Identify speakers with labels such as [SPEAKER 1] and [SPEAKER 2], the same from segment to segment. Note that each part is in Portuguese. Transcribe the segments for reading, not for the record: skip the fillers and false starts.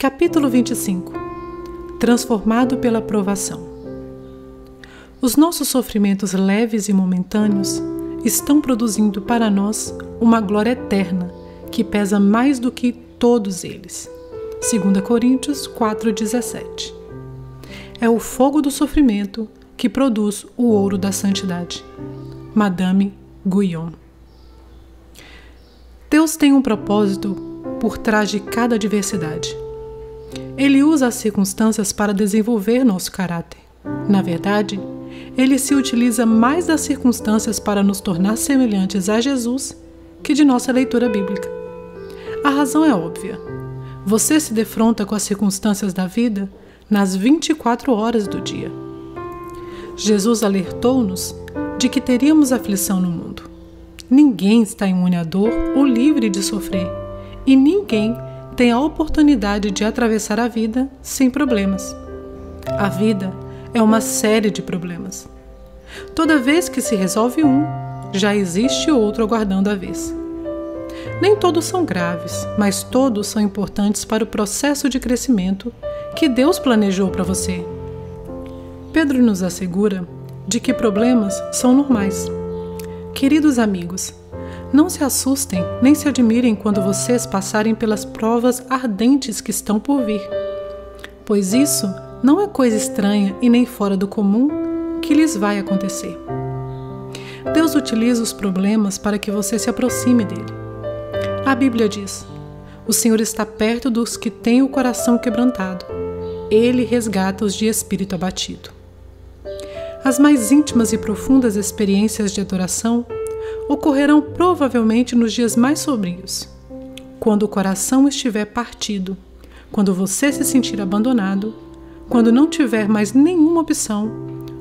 [SPEAKER 1] Capítulo 25. Transformado pela provação. Os nossos sofrimentos leves e momentâneos estão produzindo para nós uma glória eterna que pesa mais do que todos eles. 2 Coríntios 4,17. É o fogo do sofrimento que produz o ouro da santidade. Madame Guyon. Deus tem um propósito por trás de cada adversidade. Ele usa as circunstâncias para desenvolver nosso caráter. Na verdade, Ele se utiliza mais das circunstâncias para nos tornar semelhantes a Jesus que de nossa leitura bíblica. A razão é óbvia. Você se defronta com as circunstâncias da vida nas 24 horas do dia. Jesus alertou-nos de que teríamos aflição no mundo. Ninguém está imune à dor ou livre de sofrer, e ninguém tem a oportunidade de atravessar a vida sem problemas. A vida é uma série de problemas. Toda vez que se resolve um, já existe outro aguardando a vez. Nem todos são graves, mas todos são importantes para o processo de crescimento que Deus planejou para você. Pedro nos assegura de que problemas são normais. Queridos amigos, não se assustem nem se admirem quando vocês passarem pelas provas ardentes que estão por vir, pois isso não é coisa estranha e nem fora do comum que lhes vai acontecer. Deus utiliza os problemas para que você se aproxime dele. A Bíblia diz: o Senhor está perto dos que têm o coração quebrantado. Ele resgata os de espírito abatido. As mais íntimas e profundas experiências de adoração ocorrerão provavelmente nos dias mais sombrios, quando o coração estiver partido, quando você se sentir abandonado, quando não tiver mais nenhuma opção,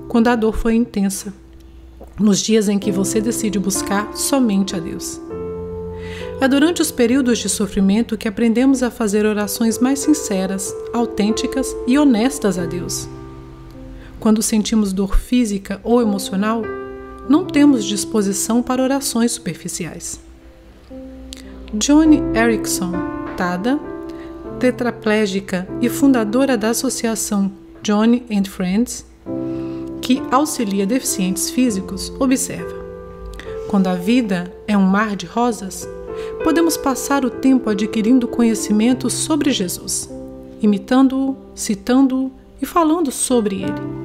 [SPEAKER 1] quando a dor for intensa, nos dias em que você decide buscar somente a Deus. É durante os períodos de sofrimento que aprendemos a fazer orações mais sinceras, autênticas e honestas a Deus. Quando sentimos dor física ou emocional, não temos disposição para orações superficiais. Joni Eareckson Tada, tetraplégica e fundadora da associação Joni and Friends, que auxilia deficientes físicos, observa: quando a vida é um mar de rosas, podemos passar o tempo adquirindo conhecimento sobre Jesus, imitando-o, citando-o e falando sobre ele.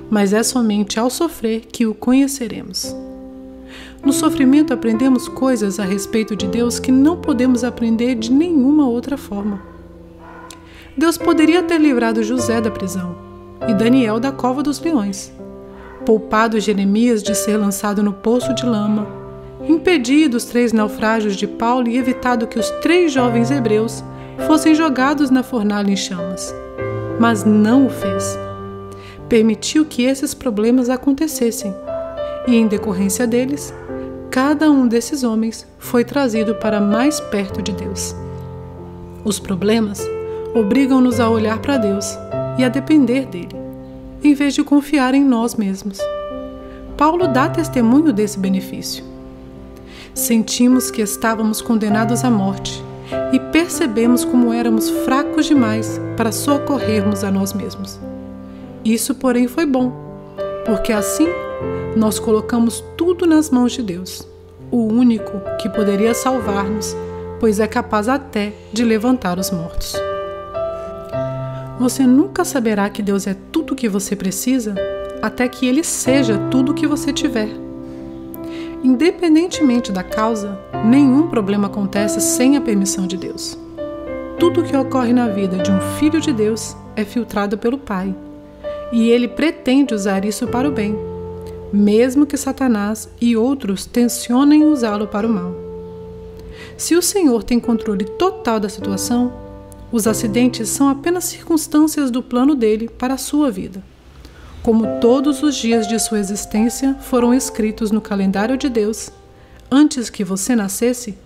[SPEAKER 1] Mas é somente ao sofrer que o conheceremos. No sofrimento aprendemos coisas a respeito de Deus que não podemos aprender de nenhuma outra forma. Deus poderia ter livrado José da prisão e Daniel da cova dos leões, poupado Jeremias de ser lançado no poço de lama, impedido os 3 naufrágios de Paulo e evitado que os 3 jovens hebreus fossem jogados na fornalha em chamas. Mas não o fez. Permitiu que esses problemas acontecessem, e em decorrência deles, cada um desses homens foi trazido para mais perto de Deus. Os problemas obrigam-nos a olhar para Deus e a depender dele, em vez de confiar em nós mesmos. Paulo dá testemunho desse benefício. Sentimos que estávamos condenados à morte e percebemos como éramos fracos demais para socorrermos a nós mesmos. Isso, porém, foi bom, porque assim nós colocamos tudo nas mãos de Deus, o único que poderia salvar-nos, pois é capaz até de levantar os mortos. Você nunca saberá que Deus é tudo o que você precisa até que Ele seja tudo o que você tiver. Independentemente da causa, nenhum problema acontece sem a permissão de Deus. Tudo o que ocorre na vida de um filho de Deus é filtrado pelo Pai. E ele pretende usar isso para o bem, mesmo que Satanás e outros tensionem usá-lo para o mal. Se o Senhor tem controle total da situação, os acidentes são apenas circunstâncias do plano dele para a sua vida. Como todos os dias de sua existência foram escritos no calendário de Deus, antes que você nascesse,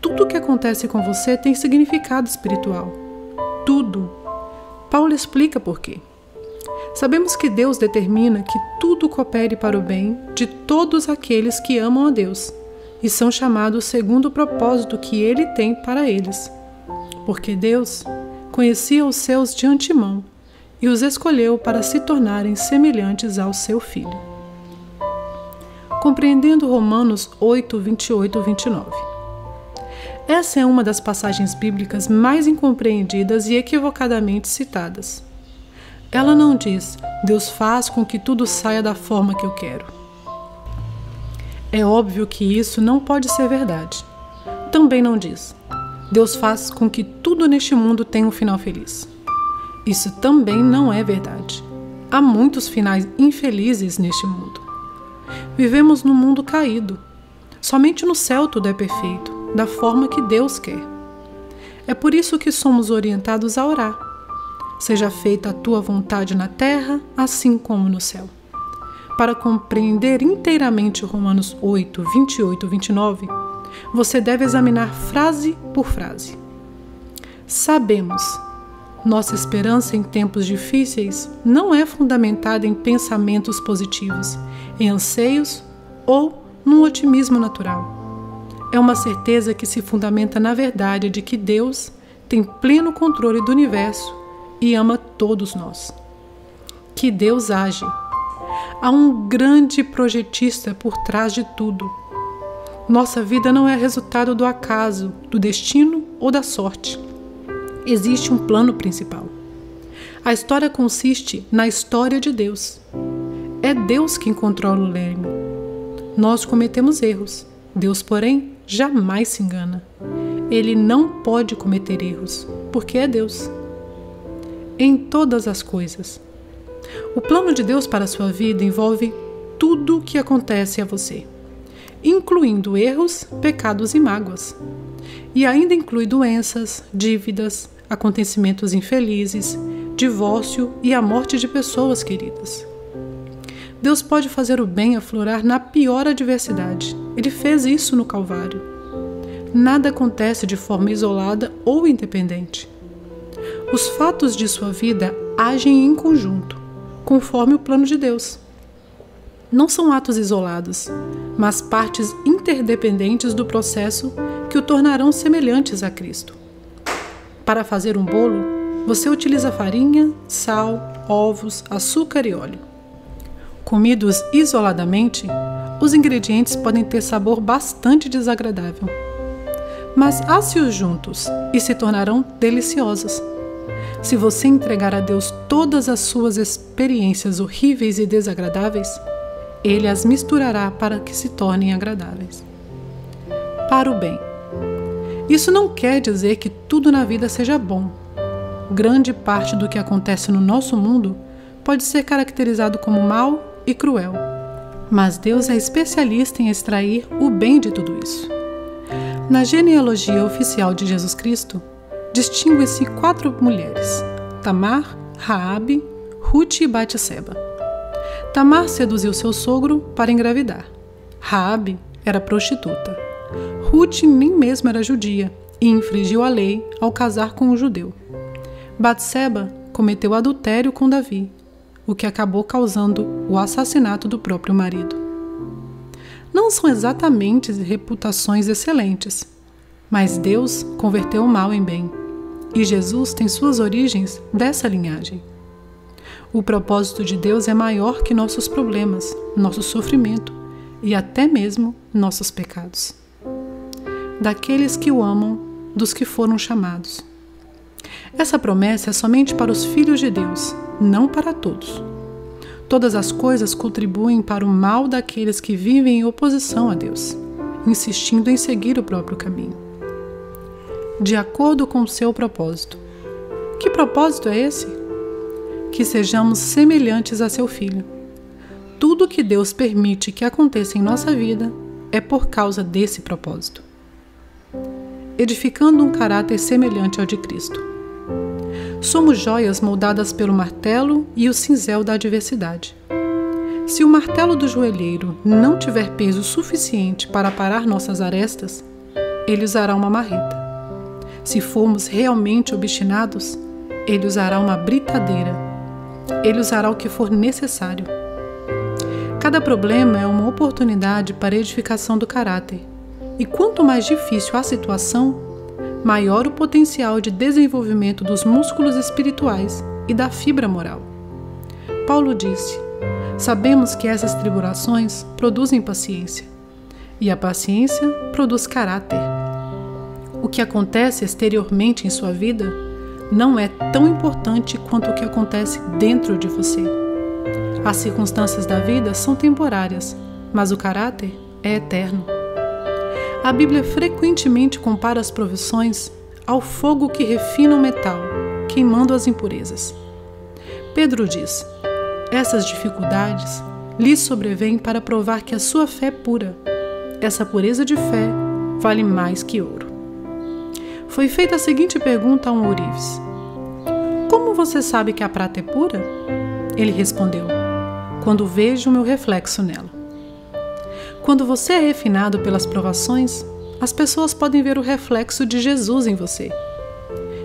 [SPEAKER 1] tudo o que acontece com você tem significado espiritual. Tudo. Paulo explica por quê. Sabemos que Deus determina que tudo coopere para o bem de todos aqueles que amam a Deus e são chamados segundo o propósito que Ele tem para eles. Porque Deus conhecia os seus de antemão e os escolheu para se tornarem semelhantes ao seu Filho. Compreendendo Romanos 8, 28 e 29. Essa é uma das passagens bíblicas mais incompreendidas e equivocadamente citadas. Ela não diz, Deus faz com que tudo saia da forma que eu quero. É óbvio que isso não pode ser verdade. Também não diz, Deus faz com que tudo neste mundo tenha um final feliz. Isso também não é verdade. Há muitos finais infelizes neste mundo. Vivemos num mundo caído. Somente no céu tudo é perfeito, da forma que Deus quer. É por isso que somos orientados a orar. Seja feita a tua vontade na terra, assim como no céu. Para compreender inteiramente Romanos 8, 28 e 29, você deve examinar frase por frase. Sabemos, nossa esperança em tempos difíceis não é fundamentada em pensamentos positivos, em anseios ou num otimismo natural. É uma certeza que se fundamenta na verdade de que Deus tem pleno controle do universo e ama todos nós. Que Deus age. Há um grande projetista por trás de tudo. Nossa vida não é resultado do acaso, do destino ou da sorte. Existe um plano principal. A história consiste na história de Deus. É Deus quem controla o leme. Nós cometemos erros. Deus, porém, jamais se engana. Ele não pode cometer erros, porque é Deus. Em todas as coisas. O plano de Deus para a sua vida envolve tudo o que acontece a você, incluindo erros, pecados e mágoas. E ainda inclui doenças, dívidas, acontecimentos infelizes, divórcio e a morte de pessoas queridas. Deus pode fazer o bem aflorar na pior adversidade. Ele fez isso no Calvário. Nada acontece de forma isolada ou independente. Os fatos de sua vida agem em conjunto, conforme o plano de Deus. Não são atos isolados, mas partes interdependentes do processo que o tornarão semelhantes a Cristo. Para fazer um bolo, você utiliza farinha, sal, ovos, açúcar e óleo. Comidos isoladamente, os ingredientes podem ter sabor bastante desagradável. Mas asse-os juntos e se tornarão deliciosos. Se você entregar a Deus todas as suas experiências horríveis e desagradáveis, Ele as misturará para que se tornem agradáveis. Para o bem. Isso não quer dizer que tudo na vida seja bom. Grande parte do que acontece no nosso mundo pode ser caracterizado como mal e cruel. Mas Deus é especialista em extrair o bem de tudo isso. Na genealogia oficial de Jesus Cristo, distingue-se 4 mulheres: Tamar, Raabe, Ruth e Batseba. Tamar seduziu seu sogro para engravidar. Raabe era prostituta. Ruth nem mesmo era judia e infringiu a lei ao casar com um judeu. Batseba cometeu adultério com Davi, o que acabou causando o assassinato do próprio marido. Não são exatamente reputações excelentes, mas Deus converteu o mal em bem, e Jesus tem suas origens dessa linhagem. O propósito de Deus é maior que nossos problemas, nosso sofrimento e até mesmo nossos pecados. Daqueles que o amam, dos que foram chamados. Essa promessa é somente para os filhos de Deus, não para todos. Todas as coisas contribuem para o mal daqueles que vivem em oposição a Deus, insistindo em seguir o próprio caminho. De acordo com o seu propósito. Que propósito é esse? Que sejamos semelhantes a seu Filho. Tudo que Deus permite que aconteça em nossa vida é por causa desse propósito. Edificando um caráter semelhante ao de Cristo. Somos joias moldadas pelo martelo e o cinzel da adversidade. Se o martelo do joalheiro não tiver peso suficiente para parar nossas arestas, ele usará uma marreta. Se formos realmente obstinados, ele usará uma britadeira. Ele usará o que for necessário. Cada problema é uma oportunidade para a edificação do caráter. E quanto mais difícil a situação, maior o potencial de desenvolvimento dos músculos espirituais e da fibra moral. Paulo disse: sabemos que essas tribulações produzem paciência, e a paciência produz caráter. O que acontece exteriormente em sua vida não é tão importante quanto o que acontece dentro de você. As circunstâncias da vida são temporárias, mas o caráter é eterno. A Bíblia frequentemente compara as provações ao fogo que refina o metal, queimando as impurezas. Pedro diz: essas dificuldades lhe sobrevêm para provar que a sua fé é pura. Essa pureza de fé vale mais que ouro. Foi feita a seguinte pergunta a um ourives: como você sabe que a prata é pura? Ele respondeu: quando vejo o meu reflexo nela. Quando você é refinado pelas provações, as pessoas podem ver o reflexo de Jesus em você.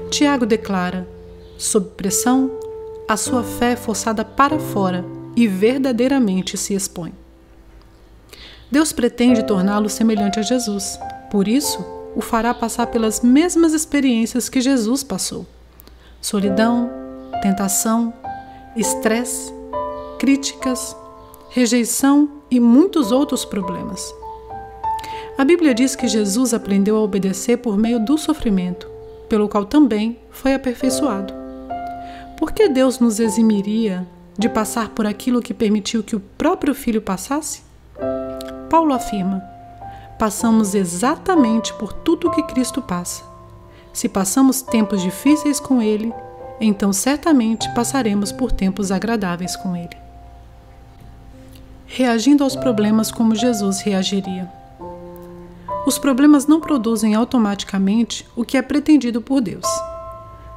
[SPEAKER 1] Tiago declara: sob pressão, a sua fé é forçada para fora e verdadeiramente se expõe. Deus pretende torná-lo semelhante a Jesus. Por isso, o fará passar pelas mesmas experiências que Jesus passou: solidão, tentação, estresse, críticas, rejeição e muitos outros problemas. A Bíblia diz que Jesus aprendeu a obedecer por meio do sofrimento, pelo qual também foi aperfeiçoado. Por que Deus nos eximiria de passar por aquilo que permitiu que o próprio Filho passasse? Paulo afirma: passamos exatamente por tudo o que Cristo passa. Se passamos tempos difíceis com Ele, então certamente passaremos por tempos agradáveis com Ele. Reagindo aos problemas como Jesus reagiria. Os problemas não produzem automaticamente o que é pretendido por Deus.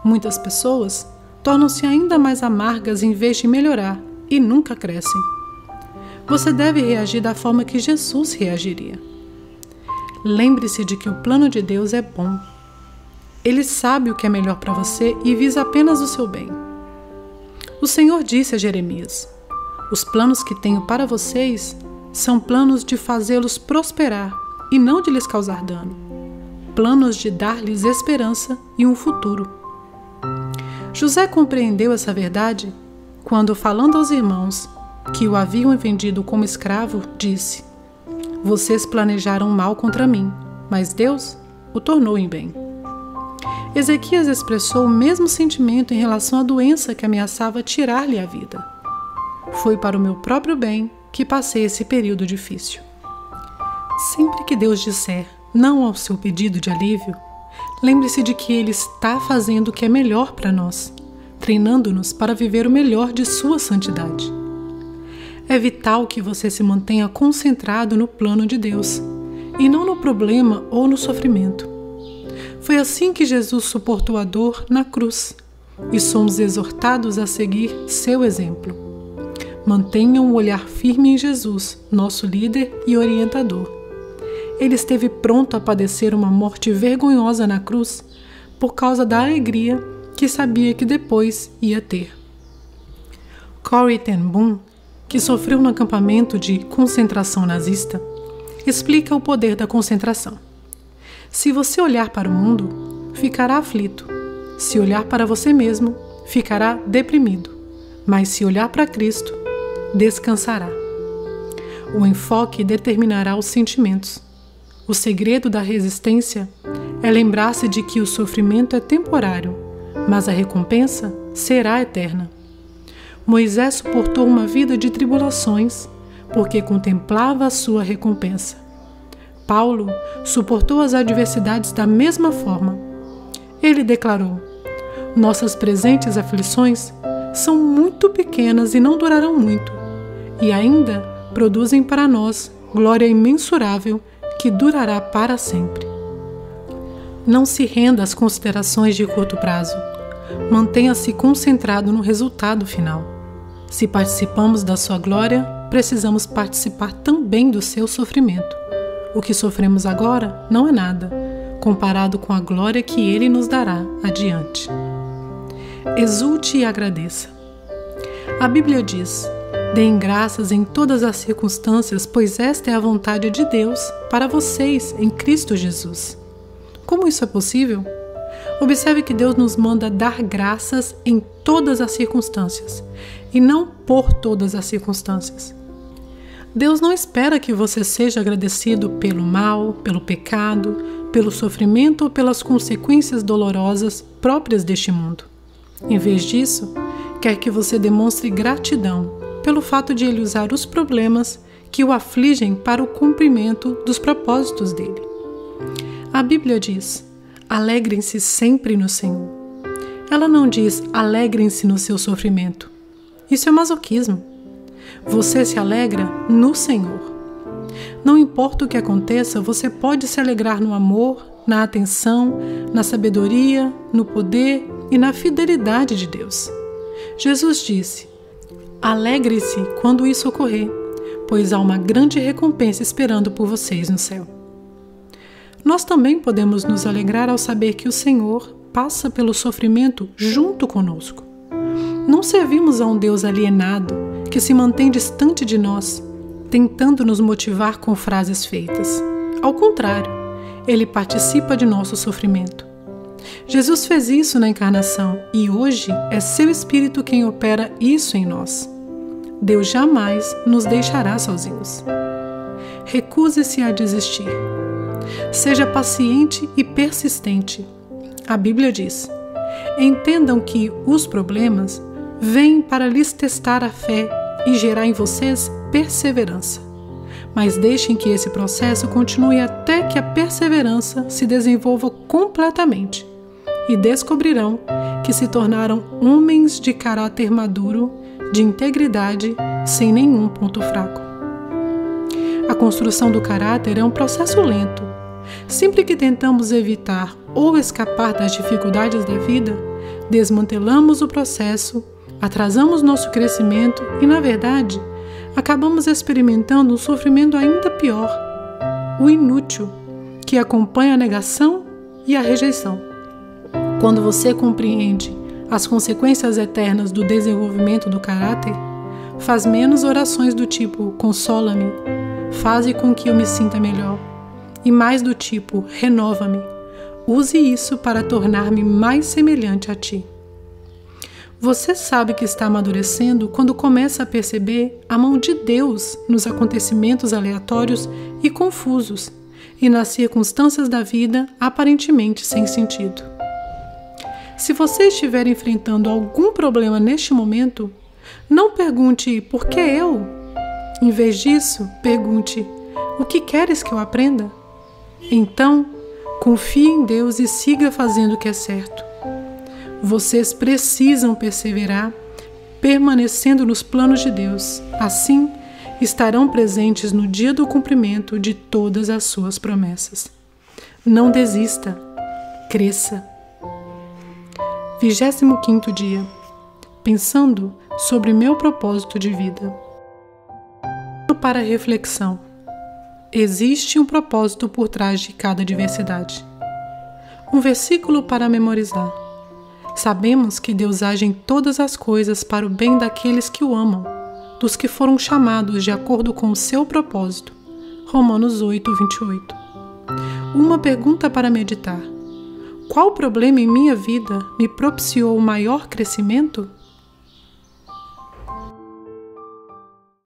[SPEAKER 1] Muitas pessoas tornam-se ainda mais amargas em vez de melhorar e nunca crescem. Você deve reagir da forma que Jesus reagiria. Lembre-se de que o plano de Deus é bom. Ele sabe o que é melhor para você e visa apenas o seu bem. O Senhor disse a Jeremias: os planos que tenho para vocês são planos de fazê-los prosperar e não de lhes causar dano. Planos de dar-lhes esperança e um futuro. José compreendeu essa verdade quando, falando aos irmãos que o haviam vendido como escravo, disse: vocês planejaram mal contra mim, mas Deus o tornou em bem. Ezequias expressou o mesmo sentimento em relação à doença que ameaçava tirar-lhe a vida. Foi para o meu próprio bem que passei esse período difícil. Sempre que Deus disser não ao seu pedido de alívio, lembre-se de que Ele está fazendo o que é melhor para nós, treinando-nos para viver o melhor de sua santidade. É vital que você se mantenha concentrado no plano de Deus, e não no problema ou no sofrimento. Foi assim que Jesus suportou a dor na cruz, e somos exortados a seguir seu exemplo. Mantenham o olhar firme em Jesus, nosso líder e orientador. Ele esteve pronto a padecer uma morte vergonhosa na cruz por causa da alegria que sabia que depois ia ter. Corrie ten Boom, que sofreu no acampamento de concentração nazista, explica o poder da concentração. Se você olhar para o mundo, ficará aflito. Se olhar para você mesmo, ficará deprimido. Mas se olhar para Cristo, descansará. O enfoque determinará os sentimentos. O segredo da resistência é lembrar-se de que o sofrimento é temporário, mas a recompensa será eterna. Moisés suportou uma vida de tribulações, porque contemplava a sua recompensa. Paulo suportou as adversidades da mesma forma. Ele declarou: nossas presentes aflições são muito pequenas e não durarão muito, e ainda produzem para nós glória imensurável que durará para sempre. Não se renda às considerações de curto prazo. Mantenha-se concentrado no resultado final. Se participamos da sua glória, precisamos participar também do seu sofrimento. O que sofremos agora não é nada, comparado com a glória que Ele nos dará adiante. Exulte e agradeça. A Bíblia diz: deem graças em todas as circunstâncias, pois esta é a vontade de Deus para vocês em Cristo Jesus. Como isso é possível? Observe que Deus nos manda dar graças em todas as circunstâncias, e não por todas as circunstâncias. Deus não espera que você seja agradecido pelo mal, pelo pecado, pelo sofrimento ou pelas consequências dolorosas próprias deste mundo. Em vez disso, quer que você demonstre gratidão pelo fato de Ele usar os problemas que o afligem para o cumprimento dos propósitos dele. A Bíblia diz: alegrem-se sempre no Senhor. Ela não diz: alegrem-se no seu sofrimento. Isso é masoquismo. Você se alegra no Senhor. Não importa o que aconteça, você pode se alegrar no amor, na atenção, na sabedoria, no poder e na fidelidade de Deus. Jesus disse: alegre-se quando isso ocorrer, pois há uma grande recompensa esperando por vocês no céu. Nós também podemos nos alegrar ao saber que o Senhor passa pelo sofrimento junto conosco. Não servimos a um Deus alienado que se mantém distante de nós, tentando nos motivar com frases feitas. Ao contrário, Ele participa de nosso sofrimento. Jesus fez isso na encarnação e hoje é seu Espírito quem opera isso em nós. Deus jamais nos deixará sozinhos. Recuse-se a desistir. Seja paciente e persistente. A Bíblia diz: entendam que os problemas vêm para lhes testar a fé e gerar em vocês perseverança. Mas deixem que esse processo continue até que a perseverança se desenvolva completamente e descobrirão que se tornaram homens de caráter maduro, de integridade, sem nenhum ponto fraco. A construção do caráter é um processo lento. Sempre que tentamos evitar ou escapar das dificuldades da vida, desmantelamos o processo, atrasamos nosso crescimento e, na verdade, acabamos experimentando um sofrimento ainda pior, o inútil, que acompanha a negação e a rejeição. Quando você compreende as consequências eternas do desenvolvimento do caráter, faz menos orações do tipo consola-me, faze com que eu me sinta melhor, e mais do tipo renova-me, use isso para tornar-me mais semelhante a ti. Você sabe que está amadurecendo quando começa a perceber a mão de Deus nos acontecimentos aleatórios e confusos e nas circunstâncias da vida aparentemente sem sentido. Se você estiver enfrentando algum problema neste momento, não pergunte por que eu? Em vez disso, pergunte: o que queres que eu aprenda? Então, confie em Deus e siga fazendo o que é certo. Vocês precisam perseverar, permanecendo nos planos de Deus. Assim, estarão presentes no dia do cumprimento de todas as suas promessas. Não desista, cresça. 25º dia. Pensando sobre meu propósito de vida. Para reflexão. Existe um propósito por trás de cada adversidade. Um versículo para memorizar. Sabemos que Deus age em todas as coisas para o bem daqueles que o amam, dos que foram chamados de acordo com o seu propósito. Romanos 8:28. Uma pergunta para meditar. Qual problema em minha vida me propiciou o maior crescimento?